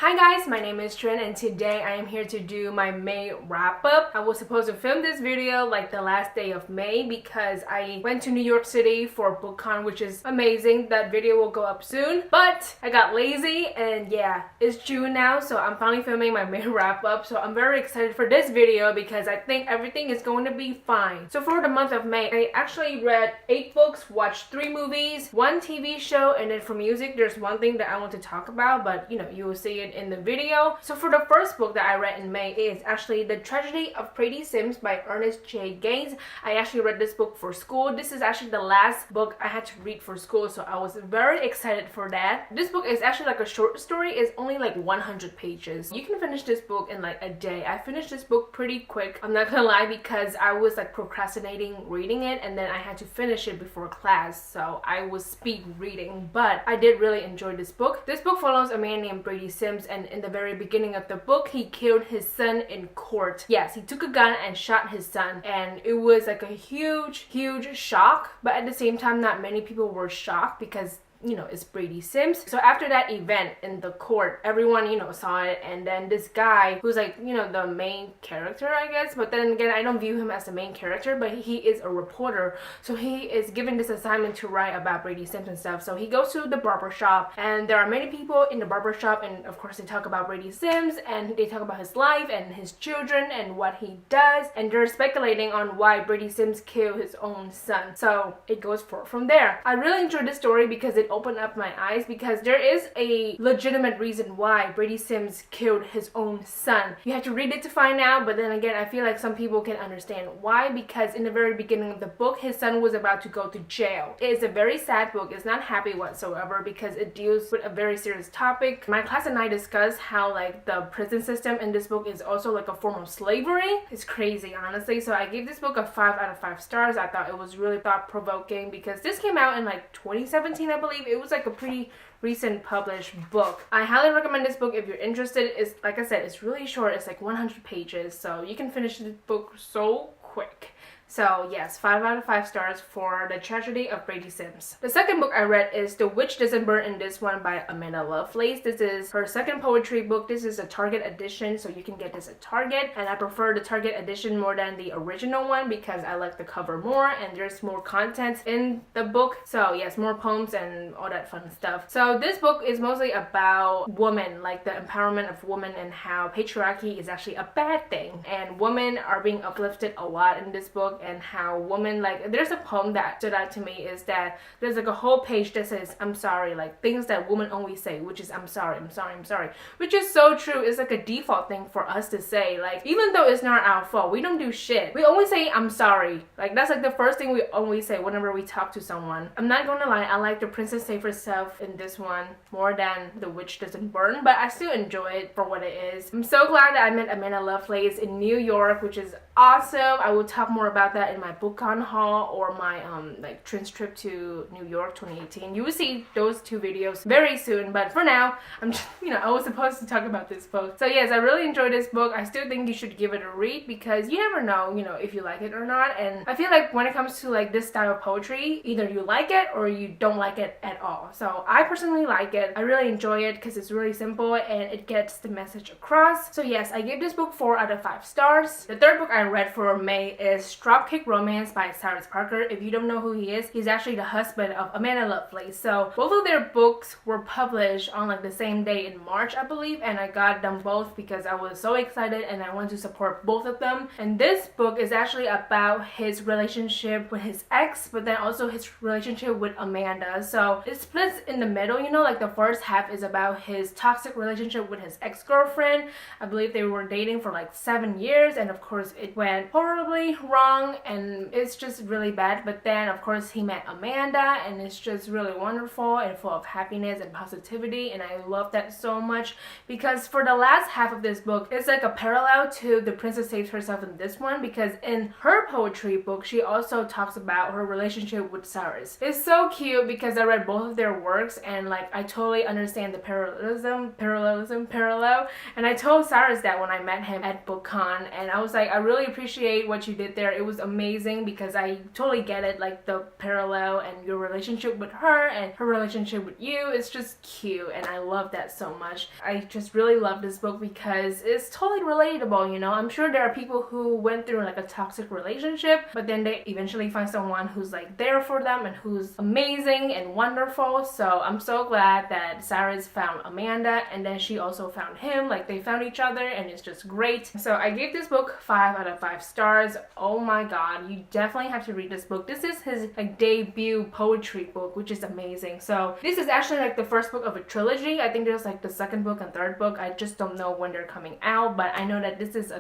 Hi guys, my name is Trinh and today I am here to do my May wrap up. I was supposed to film this video like the last day of May because I went to New York City for BookCon, which is amazing. That video will go up soon, but I got lazy and yeah, it's June now, so I'm finally filming my May wrap up. So I'm very excited for this video because I think everything is going to be fine. So for the month of May, I actually read 8 books, watched 3 movies, 1 TV show, and then for music, there's one thing that I want to talk about, but you know, you will see it in the video. So for the first book that I read in May is actually The Tragedy of Brady by Ernest J. Gaines. I actually read this book for school. This is actually the last book I had to read for school, so I was very excited for that. This book is actually like a short story. It's only like 100 pages. You can finish this book in like a day. I finished this book pretty quick, I'm not gonna lie, because I was like procrastinating reading it and then I had to finish it before class, so I was speed reading, but I did really enjoy this book. This book follows a man named Brady, and in the very beginning of the book, he killed his son in court. Yes, he took a gun and shot his son, and it was like a huge shock, but at the same time not many people were shocked because you know, it's Brady Sims. So after that event in the court, everyone, you know, saw it, and then this guy who's like, you know, the main character, I guess, but then again, I don't view him as the main character, but he is a reporter, so he is given this assignment to write about Brady Sims and stuff. So he goes to the barber shop, and there are many people in the barber shop, and of course they talk about Brady Sims, and they talk about his life and his children and what he does, and they're speculating on why Brady Sims killed his own son. So it goes forward from there. I really enjoyed this story because it opened up my eyes, because there is a legitimate reason why Brady Sims killed his own son. You have to read it to find out, but then again, I feel like some people can understand why, because in the very beginning of the book, his son was about to go to jail. It is a very sad book. It's not happy whatsoever because it deals with a very serious topic. My class and I discussed how like the prison system in this book is also like a form of slavery. It's crazy, honestly. So I gave this book a 5 out of 5 stars. I thought it was really thought-provoking because this came out in like 2017, I believe. It was like a pretty recent published book. I highly recommend this book if you're interested. It's like I said, it's really short. It's like 100 pages, so you can finish this book so quick. So yes, 5 out of 5 stars for The Tragedy of Brady Sims. The second book I read is The Witch Doesn't Burn in This One by Amanda Lovelace. This is her second poetry book. This is a Target edition, so you can get this at Target, and I prefer the Target edition more than the original one because I like the cover more and there's more content in the book. So yes, more poems and all that fun stuff. So this book is mostly about women, like the empowerment of women and how patriarchy is actually a bad thing, and women are being uplifted a lot in this book, and how women, like, there's a poem that stood out to me is that there's like a whole page that says I'm sorry, like things that women always say, which is I'm sorry, I'm sorry, I'm sorry, which is so true. It's like a default thing for us to say, like, even though it's not our fault, we don't do shit, we always say I'm sorry. Like, that's like the first thing we always say whenever we talk to someone. I'm not gonna lie, I like The Princess Saved Herself in this one more than The Witch Doesn't Burn, but I still enjoy it for what it is. I'm so glad that I met Amanda Lovelace in New York, which is awesome. I will talk more about that in my BookCon haul or my like Trin's trip to New York 2018. You will see those 2 videos very soon, but for now, I'm just, you know, I was supposed to talk about this book. So yes, I really enjoyed this book. I still think you should give it a read because you never know, you know, if you like it or not. And I feel like when it comes to like this style of poetry, either you like it or you don't like it at all. So I personally like it. I really enjoy it because it's really simple and it gets the message across. So yes, I gave this book 4 out of 5 stars. The third book I read for May is Dropkickromance by Cyrus. If you don't know who he is, he's actually the husband of Amanda Lovelace. So both of their books were published on like the same day in March, I believe, and I got them both because I was so excited and I wanted to support both of them. And this book is actually about his relationship with his ex, but then also his relationship with Amanda. So it splits in the middle, you know, like the first half is about his toxic relationship with his ex-girlfriend. I believe they were dating for like 7 years, and of course it went horribly wrong and it's just really bad. But then of course he met Amanda and it's just really wonderful and full of happiness and positivity, and I love that so much because for the last half of this book it's like a parallel to The Princess Saves Herself in this one, because in her poetry book she also talks about her relationship with Cyrus. It's so cute because I read both of their works and like I totally understand the parallel, and I told Cyrus that when I met him at BookCon, and I was like, I really really appreciate what you did there. It was amazing because I totally get it, like the parallel and your relationship with her and her relationship with you. It's just cute and I love that so much. I just really love this book because it's totally relatable, you know. I'm sure there are people who went through like a toxic relationship, but then they eventually find someone who's like there for them and who's amazing and wonderful. So I'm so glad that Cyrus found Amanda and then she also found him. Like they found each other and it's just great. So I gave this book 5 out of 5 stars. Oh my god, you definitely have to read this book. This is his like debut poetry book, which is amazing. So this is actually like the first book of a trilogy. I think there's like the second book and third book. I just don't know when they're coming out, but I know that this is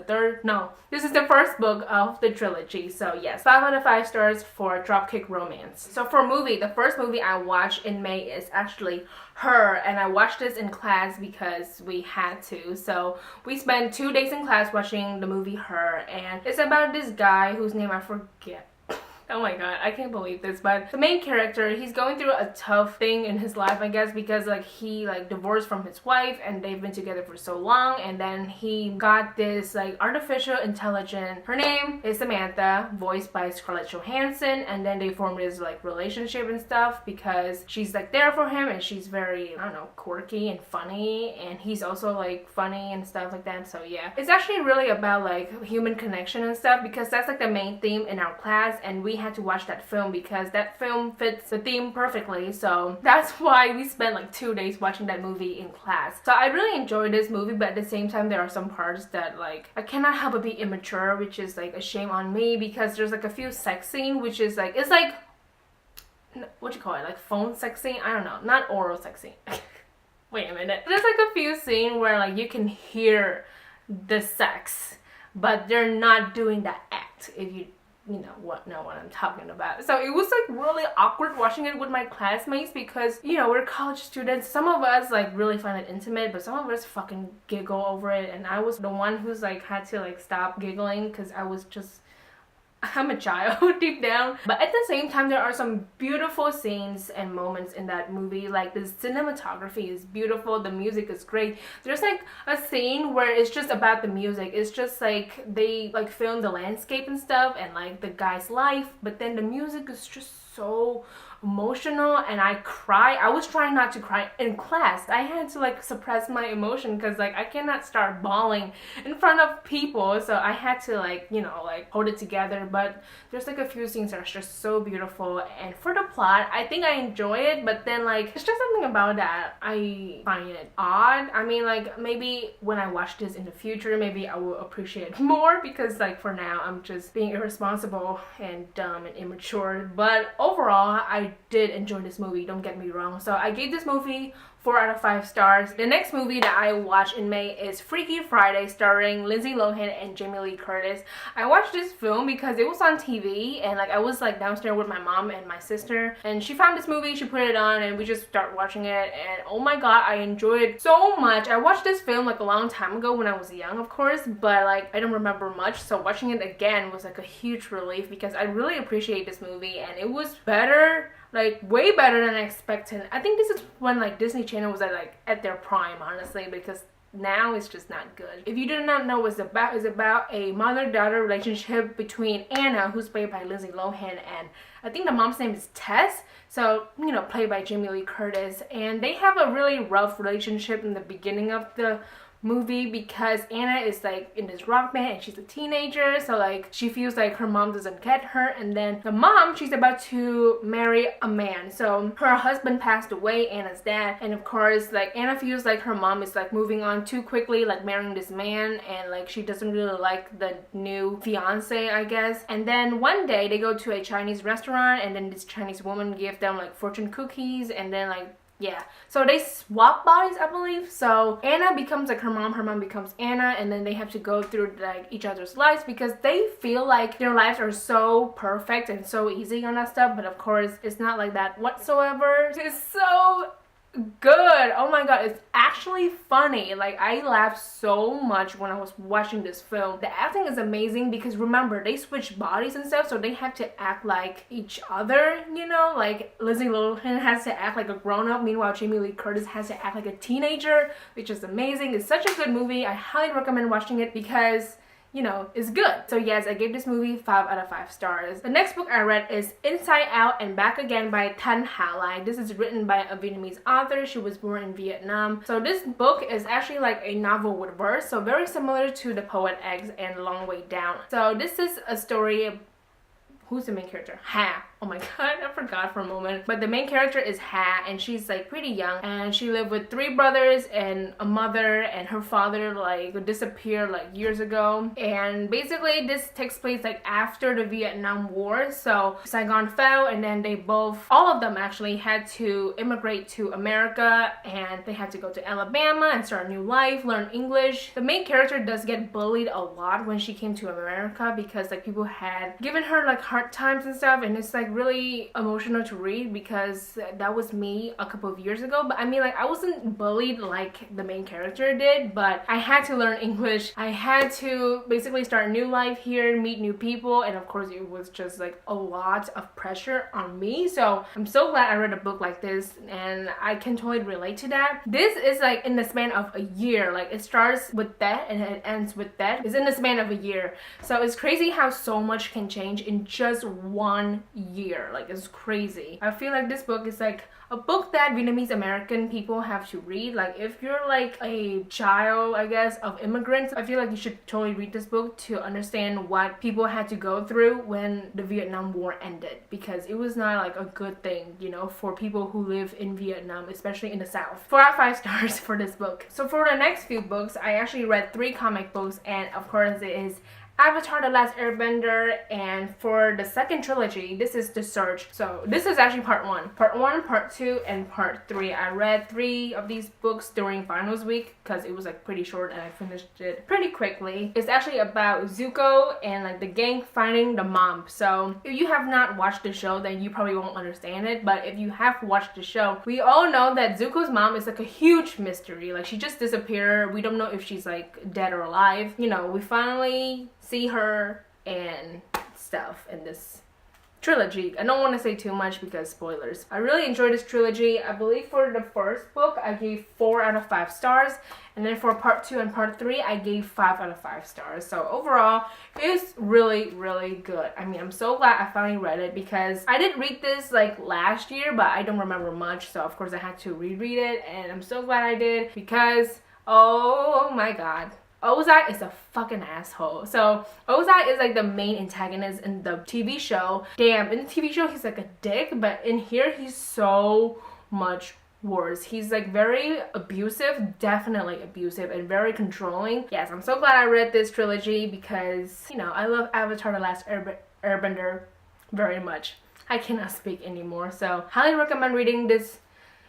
this is the first book of the trilogy. So yes, 5 out of 5 stars for Dropkick Romance. So for movie, the first movie I watched in May is actually Her, and I watched this in class because we had to. So we spent 2 days in class watching the movie Her, and it's about this guy whose name I forget. Oh my god, I can't believe this, but the main character, he's going through a tough thing in his life, I guess, because like he like divorced from his wife and they've been together for so long, and then he got this like artificial intelligence. Her name is Samantha, voiced by Scarlett Johansson, and then they formed this like relationship and stuff because she's like there for him and she's very, I don't know, quirky and funny, and he's also like funny and stuff like that. So yeah, it's actually really about like human connection and stuff because that's like the main theme in our class, and we had to watch that film because that film fits the theme perfectly. So that's why we spent like 2 days watching that movie in class. So I really enjoyed this movie, but at the same time there are some parts that like I cannot help but be immature, which is like a shame on me because there's like a few sex scene which is like, it's like, what you call it, like phone sex scene? I don't know, not oral sex scene. Wait a minute. There's like a few scenes where like you can hear the sex, but they're not doing that act, if you know what I'm talking about. So it was like really awkward watching it with my classmates because, you know, we're college students. Some of us like really find it intimate, but some of us fucking giggle over it, and I was the one who's like had to like stop giggling because I'm a child deep down. But at the same time, there are some beautiful scenes and moments in that movie. Like the cinematography is beautiful, the music is great. There's like a scene where it's just about the music. It's just like they like film the landscape and stuff and like the guy's life, but then the music is just so emotional and I cry. I was trying not to cry in class. I had to like suppress my emotion because like I cannot start bawling in front of people, so I had to like, you know, like hold it together. But there's like a few scenes that are just so beautiful, and for the plot I think I enjoy it, but then like it's just something about that I find it odd. I mean, like maybe when I watch this in the future maybe I will appreciate it more, because like for now I'm just being irresponsible and dumb and immature. But overall I did enjoy this movie, don't get me wrong. So I gave this movie 4 out of 5 stars. The next movie that I watched in May is Freaky Friday, starring Lindsay Lohan and Jamie Lee Curtis. I watched this film because it was on TV, and like I was like downstairs with my mom and my sister, and she found this movie, she put it on, and we just started watching it, and oh my god, I enjoyed it so much. I watched this film like a long time ago when I was young, of course, but like I don't remember much, so watching it again was like a huge relief because I really appreciate this movie, and it was better, like way better than I expected. I think this is when like Disney Channel was at their prime, honestly, because now it's just not good. If you do not know what it's about a mother-daughter relationship between Anna, who's played by Lindsay Lohan, and I think the mom's name is Tess, so, you know, played by Jamie Lee Curtis, and they have a really rough relationship in the beginning of the movie because Anna is like in this rock band and she's a teenager, so like she feels like her mom doesn't get her, and then the mom, she's about to marry a man, so her husband passed away, Anna's dad, and of course like Anna feels like her mom is like moving on too quickly, like marrying this man, and like she doesn't really like the new fiance, I guess. And then one day they go to a Chinese restaurant, and then this Chinese woman gives them like fortune cookies, and then like yeah, so they swap bodies, I believe. So Anna becomes like her mom becomes Anna, and then they have to go through like each other's lives because they feel like their lives are so perfect and so easy on that stuff, but of course it's not like that whatsoever. It's so good. Oh my god, it's actually funny. Like I laughed so much when I was watching this film. The acting is amazing because remember, they switch bodies and stuff, so they have to act like each other, you know, like Lindsay Lohan has to act like a grown-up, meanwhile Jamie Lee Curtis has to act like a teenager, which is amazing. It's such a good movie. I highly recommend watching it because you know, is good. So yes, I gave this movie 5 out of 5 stars. The next book I read is Inside Out and Back Again by Thanhha. Like, this is written by a Vietnamese author. She was born in Vietnam. So this book is actually like a novel with verse, so very similar to The Poet X and Long Way Down. So this is a story. Who's the main character? Ha. Oh my god, I forgot for a moment. But the main character is Ha, and she's like pretty young, and she lived with 3 brothers and a mother, and her father like disappeared like years ago. And basically this takes place like after the Vietnam War. So Saigon fell, and then they both, all of them actually, had to immigrate to America, and they had to go to Alabama and start a new life, learn English. The main character does get bullied a lot when she came to America because like people had given her like hard times and stuff, and it's like really emotional to read because that was me a couple of years ago. But I mean, like, I wasn't bullied like the main character did, but I had to learn English. I had to basically start a new life here, meet new people, and of course it was just like a lot of pressure on me. So I'm so glad I read a book like this, and I can totally relate to that. This is like in the span of a year. Like, it starts with that and it ends with that. It's in the span of a year. So it's crazy how so much can change in just 1 year. Like, it's crazy. I feel like this book is like a book that Vietnamese American people have to read. Like, if you're like a child, I guess, of immigrants, I feel like you should totally read this book to understand what people had to go through when the Vietnam War ended, because it was not like a good thing, you know, for people who live in Vietnam, especially in the South. 4 out of 5 stars for this book. So for the next few books, I actually read 3 comic books, and of course it is Avatar: The Last Airbender, and for the second trilogy, this is The Surge. So this is actually part 1. Part 1, part 2, and part 3. I read 3 of these books during finals week because it was like pretty short and I finished it pretty quickly. It's actually about Zuko and like the gang finding the mom. So if you have not watched the show, then you probably won't understand it. But if you have watched the show, we all know that Zuko's mom is like a huge mystery. Like, she just disappeared. We don't know if she's like dead or alive. You know, we finally see her and stuff in this trilogy. I don't want to say too much because spoilers. I really enjoyed this trilogy. I believe for the first book I gave 4 out of 5 stars, and then for part 2 and part 3 I gave 5 out of 5 stars. So overall it's really good. I mean, I'm so glad I finally read it because I did read this like last year, but I don't remember much, so of course I had to reread it, and I'm so glad I did because oh my god, Ulzzang is a fucking asshole. So Ulzzang is like the main antagonist in the TV show. Damn, in the TV show he's like a dick, but in here he's so much worse. He's like very abusive, definitely abusive, and very controlling. Yes, I'm so glad I read this trilogy because, you know, I love Avatar: The Last Airbender very much. I cannot speak anymore, so highly recommend reading this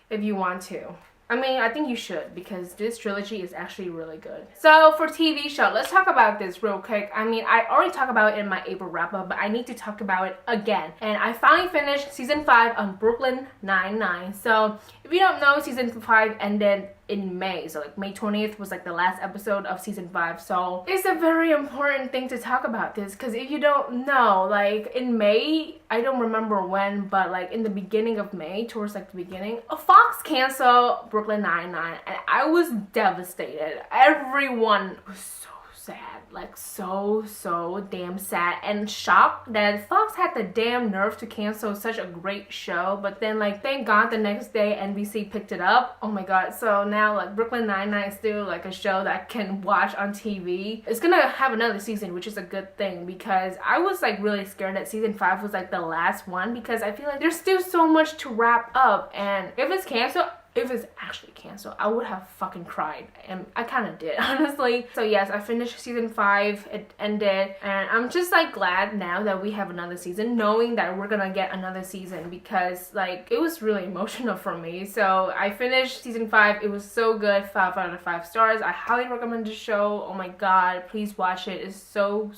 if you want to. I mean, I think you should because this trilogy is actually really good. So for TV show, let's talk about this real quick. I mean, I already talked about it in my April wrap-up, but I need to talk about it again. And I finally finished season 5 on Brooklyn Nine-Nine. So if you don't know, season 5 ended in May, so like May 20th was like the last episode of season 5. So it's a very important thing to talk about this because if you don't know, like in May, I don't remember when, but like in the beginning of May, towards like the beginning, Fox canceled Brooklyn Nine-Nine, and I was devastated. Everyone was so sad, like so damn sad and shocked that Fox had the damn nerve to cancel such a great show. But then like thank god the next day NBC picked it up. Oh my god, so now like Brooklyn Nine-Nine is still like a show that I can watch on TV. It's gonna have another season, which is a good thing because I was like really scared that season 5 was like the last one because I feel like there's still so much to wrap up, and if it's canceled, if it's actually canceled, I would have fucking cried, and I kind of did, honestly. So yes, I finished season 5, it ended, and I'm just like glad now that we have another season, knowing that we're gonna get another season because like it was really emotional for me. So I finished season 5, it was so good, 5 out of 5 stars. I highly recommend the show. Oh my god, please watch it. It's so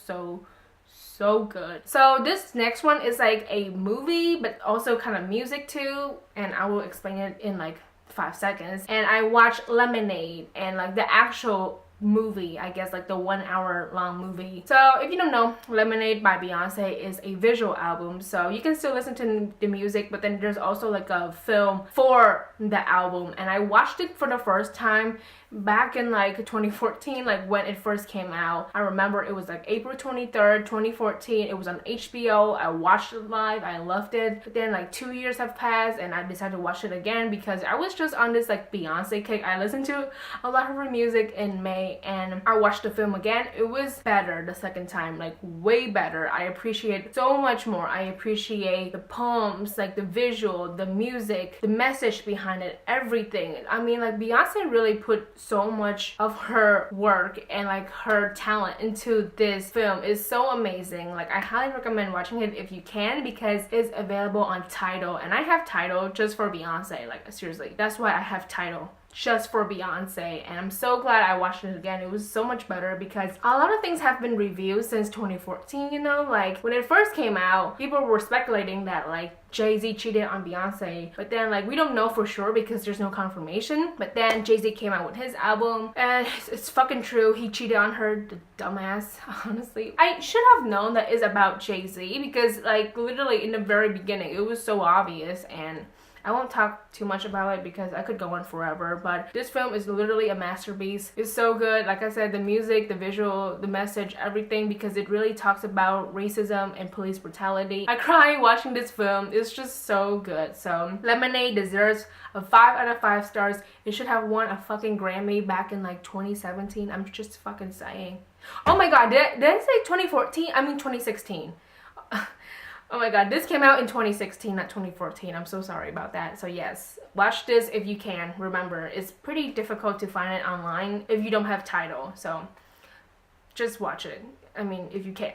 good. So this next one is like a movie but also kind of music too, and I will explain it in like 5 seconds. And I watched Lemonade, and like the actual movie, I guess, like the 1 hour long movie. So if you don't know, Lemonade by Beyonce is a visual album, so you can still listen to the music, but then there's also like a film for the album, and I watched it for the first time back in like 2014, like when it first came out. I remember it was like April 23rd, 2014. It was on HBO. I watched it live. I loved it. But then like 2 years have passed and I decided to watch it again because I was just on this like Beyonce kick. I listened to a lot of her music in May and I watched the film again. It was better the second time, like way better. I appreciate so much more. I appreciate the poems, like the visual, the music, the message behind it, everything. I mean, like Beyonce really put so much of her work and like her talent into this film. Is so amazing. Like I highly recommend watching it if you can because it's available on Tidal, and I have Tidal just for Beyonce. Like seriously, that's why I have Tidal, just for Beyonce, and I'm so glad I watched it again. It was so much better because a lot of things have been reviewed since 2014, you know, like when it first came out, people were speculating that like Jay-Z cheated on Beyonce, but then like we don't know for sure because there's no confirmation. But then Jay-Z came out with his album and it's fucking true, he cheated on her, the dumbass. Honestly, I should have known that it's about Jay-Z because like literally in the very beginning it was so obvious, and I won't talk too much about it because I could go on forever, but this film is literally a masterpiece. It's so good. Like I said, the music, the visual, the message, everything, because it really talks about racism and police brutality. I cry watching this film. It's just so good. So Lemonade deserves a 5 out of 5 stars. It should have won a fucking Grammy back in like 2017. I'm just fucking saying. Oh my god, did I say 2014? I mean 2016. Oh my god, this came out in 2016, not 2014. I'm so sorry about that. So yes, watch this if you can. Remember, it's pretty difficult to find it online if you don't have Tidal. So just watch it. I mean, if you can.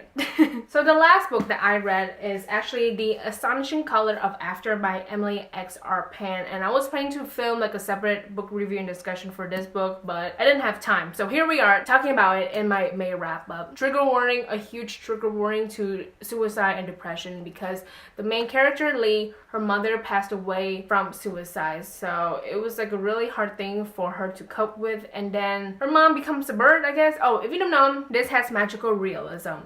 So the last book that I read is actually The Astonishing Color of After by Emily X.R. Pan, and I was planning to film like a separate book review and discussion for this book, but I didn't have time. So here we are talking about it in my May wrap up. Trigger warning, a huge trigger warning to suicide and depression because the main character, Lee, her mother passed away from suicide. So it was like a really hard thing for her to cope with, and then her mom becomes a bird, I guess. Oh, if you don't know, this has magical realism.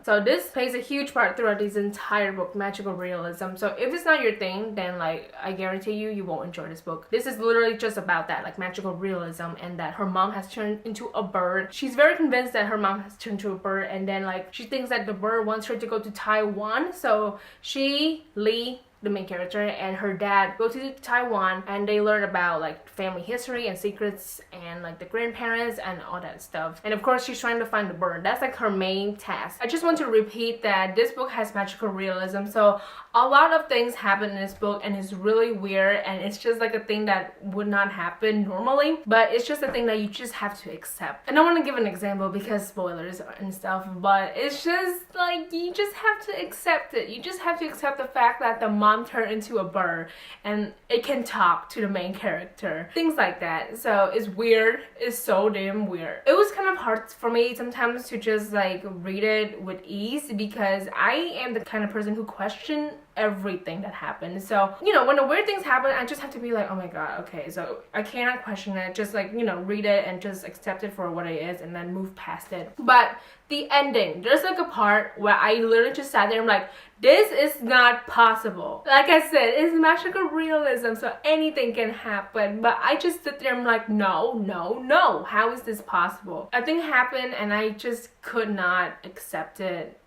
So this plays a huge part throughout this entire book, magical realism. So if it's not your thing, then like I guarantee you won't enjoy this book. This is literally just about that, like magical realism, and that her mom has turned into a bird. She's very convinced that her mom has turned into a bird, and then like she thinks that the bird wants her to go to Taiwan. So she, Lee, the main character, and her dad go to Taiwan, and they learn about like family history and secrets and like the grandparents and all that stuff. And of course she's trying to find the bird. That's like her main task. I just want to repeat that this book has magical realism, so a lot of things happen in this book and it's really weird, and it's just like a thing that would not happen normally, but it's just a thing that you just have to accept. I don't want to give an example because spoilers and stuff, but it's just like you just have to accept it. You just have to accept the fact that the mom turned into a bird and it can talk to the main character, things like that. So it's weird. It's so damn weird. It was kind of hard for me sometimes to just like read it with ease because I am the kind of person who question everything that happened. So you know, when the weird things happen, I just have to be like, oh my god, okay, so I cannot question it, just like, you know, read it and just accept it for what it is and then move past it. But the ending, there's like a part where I literally just sat there and I'm like, this is not possible. Like I said, it's magical realism, so anything can happen, but I just sit there and I'm like, no, how is this possible? A thing happened and I just could not accept it.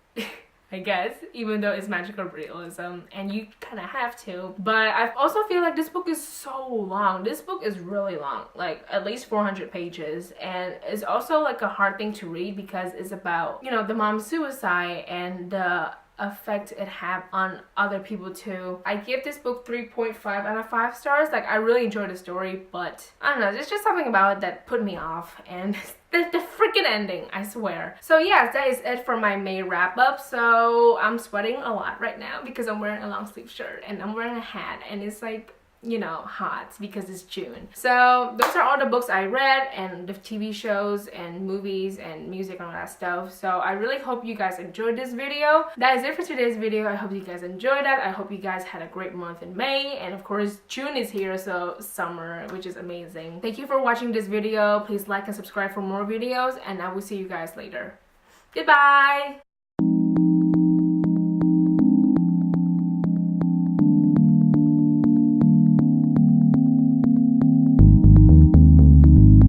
I guess, even though it's magical realism and you kind of have to. But I also feel like this book is so long. This book is really long, like at least 400 pages, and it's also like a hard thing to read because it's about, you know, the mom's suicide and the effect it had on other people too. I give this book 3.5 out of 5 stars. Like I really enjoyed the story, but I don't know, there's just something about it that put me off, and the freaking ending, I swear. So yes, that is it for my May wrap up. So I'm sweating a lot right now because I'm wearing a long sleeve shirt and I'm wearing a hat, and it's like you know, hot because it's June. So those are all the books I read and the TV shows and movies and music and all that stuff. So I really hope you guys enjoyed this video. That is it for today's video. I hope you guys enjoyed that. I hope you guys had a great month in May, and of course June is here, so summer, which is amazing. Thank you for watching this video. Please like and subscribe for more videos, and I will see you guys later. Goodbye!